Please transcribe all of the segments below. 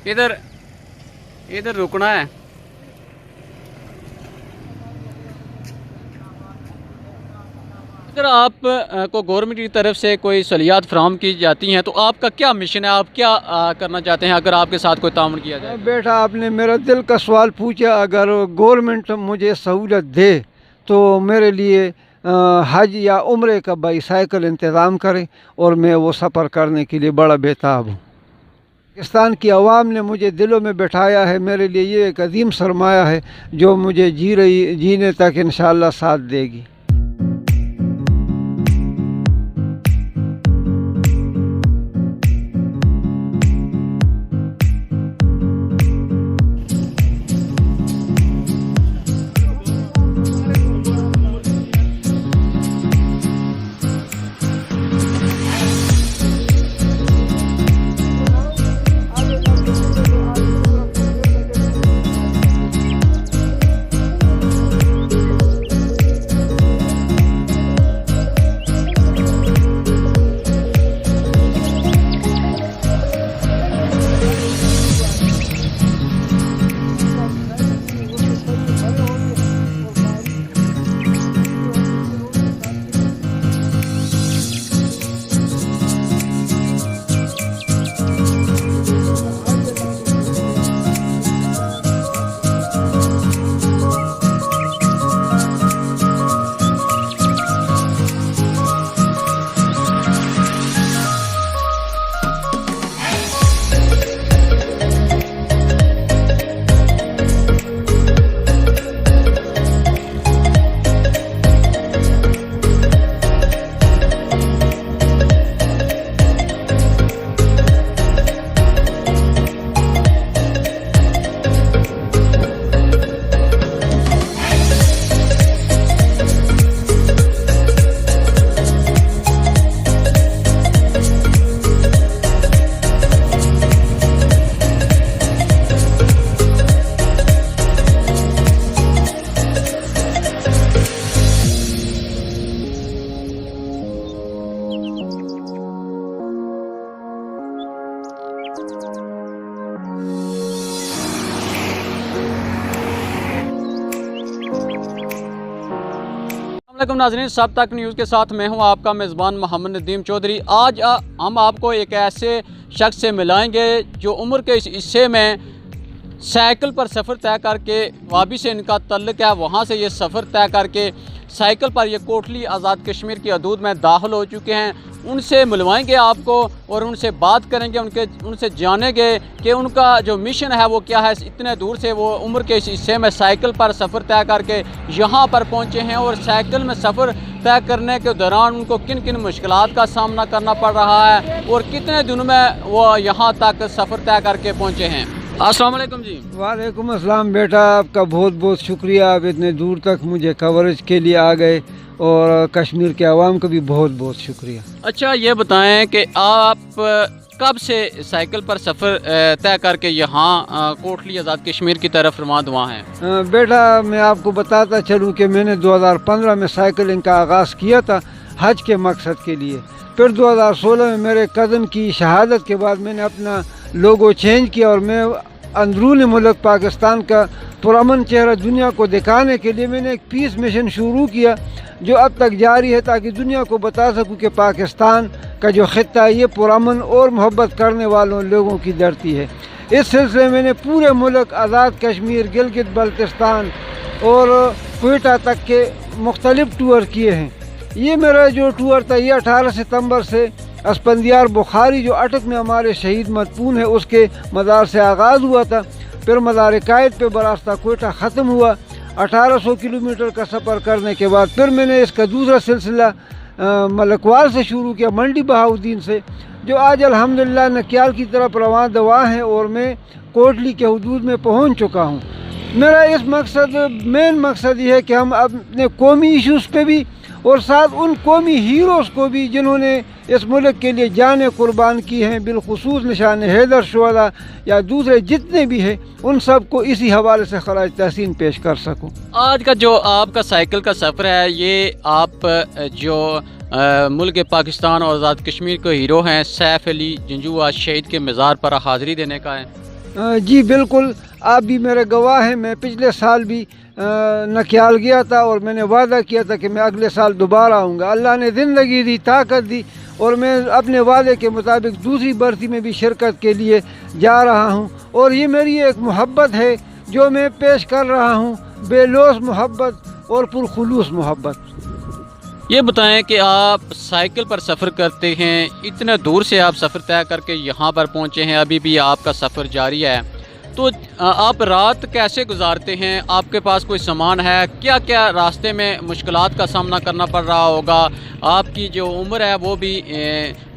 इधर इधर रुकना है। अगर आप को गवर्नमेंट की तरफ से कोई सहूलियात फराहम की जाती हैं तो आपका क्या मिशन है, आप क्या करना चाहते हैं अगर आपके साथ कोई ताउन किया जाए? बेटा आपने मेरा दिल का सवाल पूछा। अगर गवर्नमेंट मुझे सहूलत दे तो मेरे लिए हज या उम्रे का बाईसाइकिल इंतज़ाम करे और मैं वो सफ़र करने के लिए बड़ा बेताब हूँ। पाकिस्तान की आवाम ने मुझे दिलों में बैठाया है, मेरे लिए ये एक अजीम सरमाया है जो मुझे जीने तक इंशाअल्लाह साथ देगी। अस्सलामुअलैकुम नाज़रीन, सब तक न्यूज़ के साथ मैं हूं आपका मेज़बान मोहम्मद नदीम चौधरी। आज हम आपको एक ऐसे शख्स से मिलाएंगे जो उम्र के इस हिस्से में साइकिल पर सफ़र तय करके, वाबी से इनका तल्लुक़ है, वहां से ये सफ़र तय करके साइकिल पर ये कोटली आज़ाद कश्मीर की हदूद में दाखिल हो चुके हैं। उनसे मिलवाएंगे आपको और उनसे बात करेंगे, उनसे जानेंगे कि उनका जो मिशन है वो क्या है। इतने दूर से वो उम्र के इस हिस्से में साइकिल पर सफ़र तय करके यहाँ पर पहुँचे हैं और साइकिल में सफ़र तय करने के दौरान उनको किन किन मुश्किलात का सामना करना पड़ रहा है और कितने दिनों में वो यहाँ तक सफ़र तय करके पहुँचे हैं। अस्सलाम वालेकुम जी। वालेकुम अस्सलाम बेटा, आपका बहुत बहुत शुक्रिया। आप इतने दूर तक मुझे कवरेज के लिए आ गए और कश्मीर के आवाम का भी बहुत बहुत शुक्रिया। अच्छा ये बताएं कि आप कब से साइकिल पर सफ़र तय करके यहाँ कोटली आज़ाद कश्मीर की तरफ रवाना हैं? बेटा मैं आपको बताता चलूँ कि मैंने 2015 में साइकिलिंग का आगाज़ किया था हज के मकसद के लिए। फिर 2016 में मेरे कज़न की शहादत के बाद मैंने अपना लोगो चेंज किया और मैं अंदरूनी मुल्क पाकिस्तान का पुरअमन चेहरा दुनिया को दिखाने के लिए मैंने एक पीस मिशन शुरू किया जो अब तक जारी है, ताकि दुनिया को बता सकूं कि पाकिस्तान का जो ख़ित्ता है ये पुरअमन और मोहब्बत करने वालों लोगों की धरती है। इस सिलसिले में मैंने पूरे मुल्क आज़ाद कश्मीर, गिलगित बल्तिस्तान और क्वेटा तक के मुख्तलिफ टूर किए हैं। ये मेरा जो टूर था ये 18 सितंबर से अस्पंदियार बुखारी जो अटक में हमारे शहीद मदफून है उसके मज़ार से आगाज़ हुआ था। फिर मज़ार कायद पे बरास्ता कोयटा ख़त्म हुआ। 1800 किलोमीटर का सफ़र करने के बाद फिर मैंने इसका दूसरा सिलसिला मलकवाल से शुरू किया, मंडी बहाउद्दीन से, जो आज अल्हम्दुलिल्लाह नक्याल की तरफ रवां दवा है और मैं कोटली के हदूद में पहुंच चुका हूं। मेरा इस मेन मकसद ये है कि हम अपने कौमी इश्यूज़ पे भी और साथ उन कौमी हीरोज़ को भी जिन्होंने इस मुल्क के लिए जानें कुर्बान की हैं, बिलखुसूस निशान हैदर शुहदा या दूसरे जितने भी हैं, उन सब को इसी हवाले से खराज तहसीन पेश कर सकूं। आज का जो आपका साइकिल का सफ़र है ये आप जो मुल्क पाकिस्तान और आज़ाद कश्मीर के हीरो हैं सैफ अली जंजुआ शहीद के मज़ार पर हाज़िरी देने का है। जी बिल्कुल, आप भी मेरे गवाह हैं। मैं पिछले साल भी नकियाल गया था और मैंने वादा किया था कि मैं अगले साल दोबारा आऊँगा। अल्लाह ने ज़िंदगी दी, ताकत दी और मैं अपने वादे के मुताबिक दूसरी भर्ती में भी शिरकत के लिए जा रहा हूँ। और ये मेरी एक मोहब्बत है जो मैं पेश कर रहा हूँ, बेलौस मोहब्बत और पुरखुलूस मोहब्बत। ये बताएं कि आप साइकिल पर सफ़र करते हैं, इतने दूर से आप सफ़र तय करके यहाँ पर पहुँचे हैं, अभी भी आपका सफ़र जारी है, तो आप रात कैसे गुजारते हैं? आपके पास कोई सामान है? क्या क्या रास्ते में मुश्किलात का सामना करना पड़ रहा होगा? आपकी जो उम्र है वो भी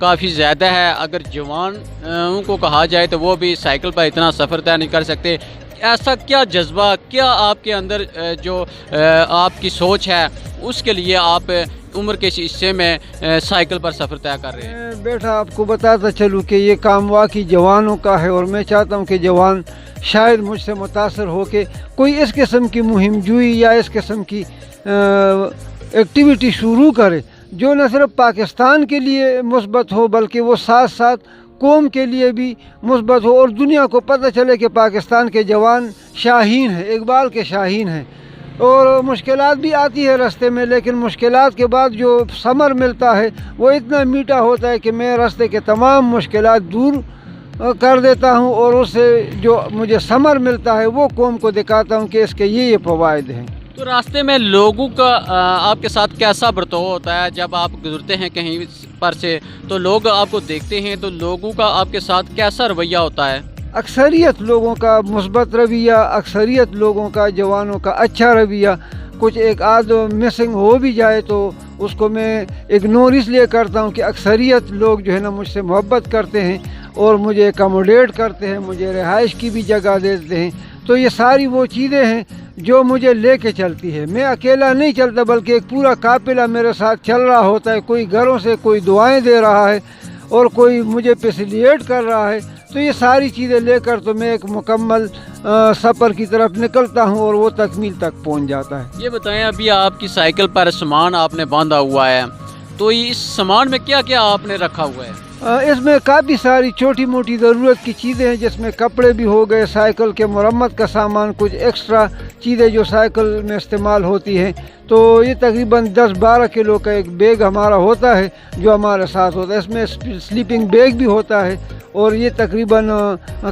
काफ़ी ज़्यादा है, अगर जवान को कहा जाए तो वो भी साइकिल पर इतना सफ़र तय नहीं कर सकते। ऐसा क्या जज्बा, क्या आपके अंदर जो आपकी सोच है उसके लिए आप उम्र के इस हिस्से में साइकिल पर सफ़र तय कर रहे हैं? बेटा आपको बताता चलूँ कि ये काम वाकई जवानों का है और मैं चाहता हूँ कि जवान शायद मुझसे मुतासर हो के कोई इस किस्म की मुहिम जुई या इस किस्म की एक्टिविटी शुरू करे जो न सिर्फ पाकिस्तान के लिए मुस्बत हो बल्कि वो साथ साथ कौम के लिए भी मुस्बत हो और दुनिया को पता चले कि पाकिस्तान के जवान शाहीन हैं, इकबाल के शाहीन हैं। और मुश्किलात भी आती है रास्ते में, लेकिन मुश्किलात के बाद जो समर मिलता है वो इतना मीठा होता है कि मैं रास्ते के तमाम मुश्किलात दूर कर देता हूँ और उससे जो मुझे समर मिलता है वो कौम को दिखाता हूँ कि इसके ये फ़वाइद हैं। तो रास्ते में लोगों का आपके साथ कैसा बर्ताव होता है? जब आप गुजरते हैं कहीं पर से तो लोग आपको देखते हैं, तो लोगों का आपके साथ कैसा रवैया होता है? अक्सरियत लोगों का मुस्बत रवैया, अक्सरियत लोगों का, जवानों का अच्छा रवैया। कुछ एक आध मिसिंग हो भी जाए तो उसको मैं इग्नोर इसलिए करता हूँ कि अक्सरियत लोग जो है ना मुझसे मोहब्बत करते हैं और मुझे अकोमोडेट करते हैं, मुझे रिहाइश की भी जगह देते हैं। तो ये सारी वो चीज़ें हैं जो मुझे लेके चलती है। मैं अकेला नहीं चलता बल्कि एक पूरा काफिला मेरे साथ चल रहा होता है। कोई घरों से कोई दुआएं दे रहा है और कोई मुझे फैसिलिटेट कर रहा है। तो ये सारी चीज़ें लेकर तो मैं एक मुकम्मल सफ़र की तरफ निकलता हूँ और वो तकमील तक पहुँच जाता है। ये बताएं, अभी आपकी साइकिल पर सामान आपने बांधा हुआ है, तो इस सामान में क्या क्या आपने रखा हुआ है? इसमें काफ़ी सारी छोटी मोटी ज़रूरत की चीज़ें हैं, जिसमें कपड़े भी हो गए, साइकिल के मरम्मत का सामान, कुछ एक्स्ट्रा चीज़ें जो साइकिल में इस्तेमाल होती हैं। तो ये तकरीबन 10-12 किलो का एक बैग हमारा होता है जो हमारे साथ होता है। इसमें स्लीपिंग बैग भी होता है और ये तकरीबन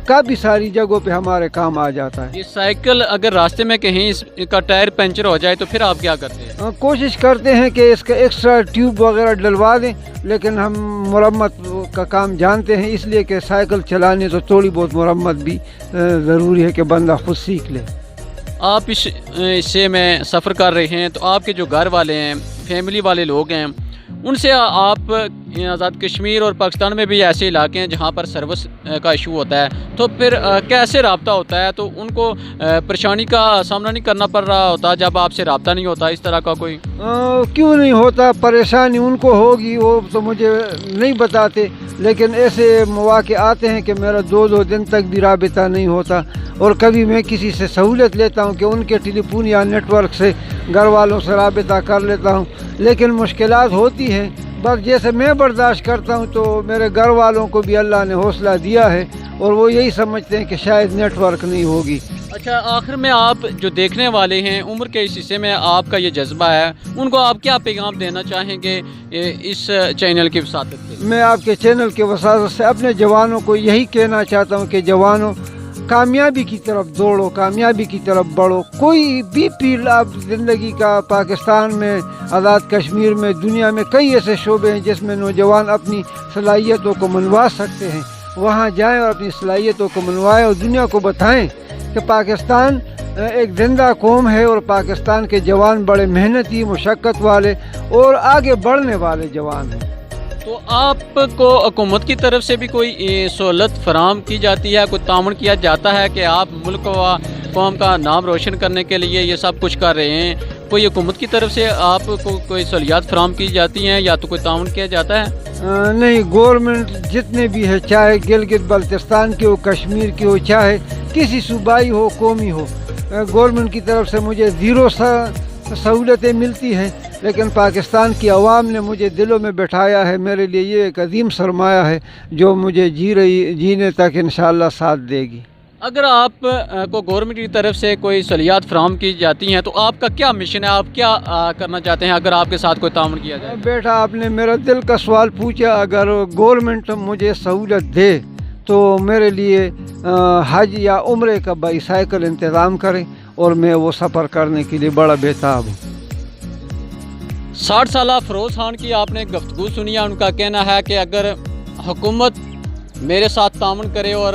काफ़ी सारी जगहों पे हमारे काम आ जाता है। ये साइकिल अगर रास्ते में कहीं इसका टायर पंचर हो जाए तो फिर आप क्या करते हैं? कोशिश करते हैं कि इसका एक्स्ट्रा ट्यूब वगैरह डलवा दें, लेकिन हम मरम्मत का काम जानते हैं, इसलिए कि साइकिल चलाने तो थोड़ी बहुत मरम्मत भी ज़रूरी है कि बंदा खुद सीख ले। आप इस हिस्से में सफ़र कर रहे हैं तो आपके जो घर वाले हैं, फैमिली वाले लोग हैं, उनसे आप आज़ाद कश्मीर और पाकिस्तान में भी ऐसे इलाके हैं जहाँ पर सर्विस का इशू होता है, तो फिर कैसे रब्ता होता है? तो उनको परेशानी का सामना नहीं करना पड़ रहा होता जब आपसे रब्ता नहीं होता इस तरह का कोई? क्यों नहीं होता, परेशानी उनको होगी, वो तो मुझे नहीं बताते, लेकिन ऐसे मौके आते हैं कि मेरा 2-2 दिन तक भी राबिता नहीं होता। और कभी मैं किसी से सहूलत लेता हूँ कि उनके टेलीफोन या नेटवर्क से घर वालों से राबिता कर लेता हूँ, लेकिन मुश्किलात होती हैं। बस जैसे मैं बर्दाश्त करता हूँ तो मेरे घर वालों को भी अल्लाह ने हौसला दिया है और वो यही समझते हैं कि शायद नेटवर्क नहीं होगी। अच्छा, आखिर में आप जो देखने वाले हैं, उम्र के इस हिस्से में आपका ये जज्बा है, उनको आप क्या पैगाम देना चाहेंगे इस चैनल की वसातत से? मैं आपके चैनल के वसातत से अपने जवानों को यही कहना चाहता हूँ कि जवानों, कामयाबी की तरफ दौड़ो, कामयाबी की तरफ बढ़ो। कोई भी फील्ड आप ज़िंदगी का, पाकिस्तान में, आज़ाद कश्मीर में, दुनिया में कई ऐसे शोबे हैं जिसमें नौजवान अपनी सलाहियतों को मनवा सकते हैं। वहाँ जाएं और अपनी सलाहियतों को मनवाएं और दुनिया को बताएं कि पाकिस्तान एक ज़िंदा कौम है और पाकिस्तान के जवान बड़े मेहनती, मुशक्क़त वाले और आगे बढ़ने वाले जवान हैं। तो आपको हुकूमत की तरफ से भी कोई सहूलत फराम की जाती है, कोई ताउन किया जाता है कि आप मुल्क व कौम का नाम रोशन करने के लिए ये सब कुछ कर रहे हैं? कोई हुकूमत की तरफ से आपको कोई सहूलियात फराम की जाती हैं या तो कोई ताउन किया जाता है? नहीं, गवर्नमेंट जितने भी है, चाहे गिलगित बल्तिस्तान की हो, कश्मीर की हो, चाहे किसी सूबाई हो, कौमी हो, गवर्नमेंट की तरफ से मुझे ज़ीरो सहूलतें मिलती हैं। लेकिन पाकिस्तान की आवाम ने मुझे दिलों में बैठाया है। मेरे लिए ये एक अजीम सरमाया है जो मुझे जीने तक इंशाअल्लाह साथ देगी। اگر آپ کو گورنمنٹ کی طرف سے کوئی سہولیات فراہم کی جاتی ہیں تو آپ کا کیا مشن ہے, آپ کیا کرنا چاہتے ہیں اگر آپ کے ساتھ کوئی تعاون کیا جائے؟ بیٹا آپ نے میرا دل کا سوال پوچھا. اگر گورنمنٹ مجھے سہولت دے تو میرے لیے حج یا عمرے کا بائی سائیکل انتظام کریں اور میں وہ سفر کرنے کے لیے بڑا بےتاب ہوں. 60 سالہ فیروز خان کی آپ نے گفتگو سنی ہے. ان کا کہنا ہے کہ اگر حکومت میرے ساتھ تعاون کرے اور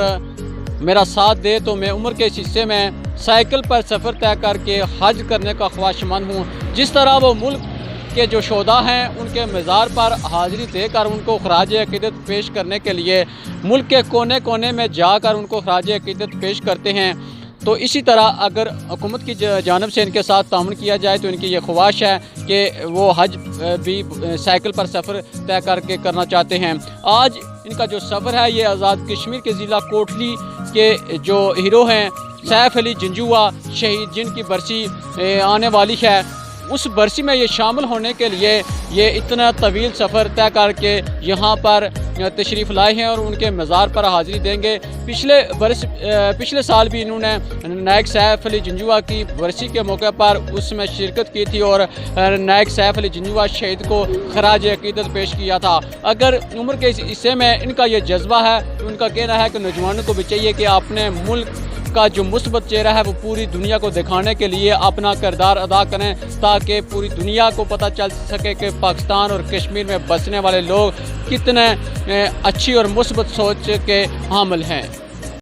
میرا ساتھ دے تو میں عمر کے اس حصے میں سائیکل پر سفر طے کر کے حج کرنے کا خواہشمند ہوں. جس طرح وہ ملک کے جو شہداء ہیں ان کے مزار پر حاضری دے کر ان کو خراج عقیدت پیش کرنے کے لیے ملک کے کونے کونے میں جا کر ان کو خراج عقیدت پیش کرتے ہیں, تو اسی طرح اگر حکومت کی جانب سے ان کے ساتھ تعاون کیا جائے تو ان کی یہ خواہش ہے کہ وہ حج بھی سائیکل پر سفر طے کر کے کرنا چاہتے ہیں. آج ان کا جو سفر ہے یہ آزاد کشمیر کے ضلع کوٹلی کے جو ہیرو ہیں سیف علی جنجوعہ شہید, جن کی برسی آنے والی ہے, اس برسی میں یہ شامل ہونے کے لیے یہ اتنا طویل سفر طے کر کے یہاں پر تشریف لائے ہیں اور ان کے مزار پر حاضری دیں گے. پچھلے سال بھی انہوں نے نائک سیف علی جنجوعہ کی برسی کے موقع پر اس میں شرکت کی تھی اور نائک سیف علی جنجوعہ شہید کو خراج عقیدت پیش کیا تھا. اگر عمر کے اس حصے میں ان کا یہ جذبہ ہے تو ان کا کہنا ہے کہ نوجوانوں کو بھی چاہیے کہ اپنے ملک کا جو مثبت چہرہ ہے وہ پوری دنیا کو دکھانے کے لیے اپنا کردار ادا کریں تاکہ پوری دنیا کو پتہ چل سکے کہ پاکستان اور کشمیر میں بسنے والے لوگ کتنے اچھی اور مثبت سوچ کے حامل ہیں.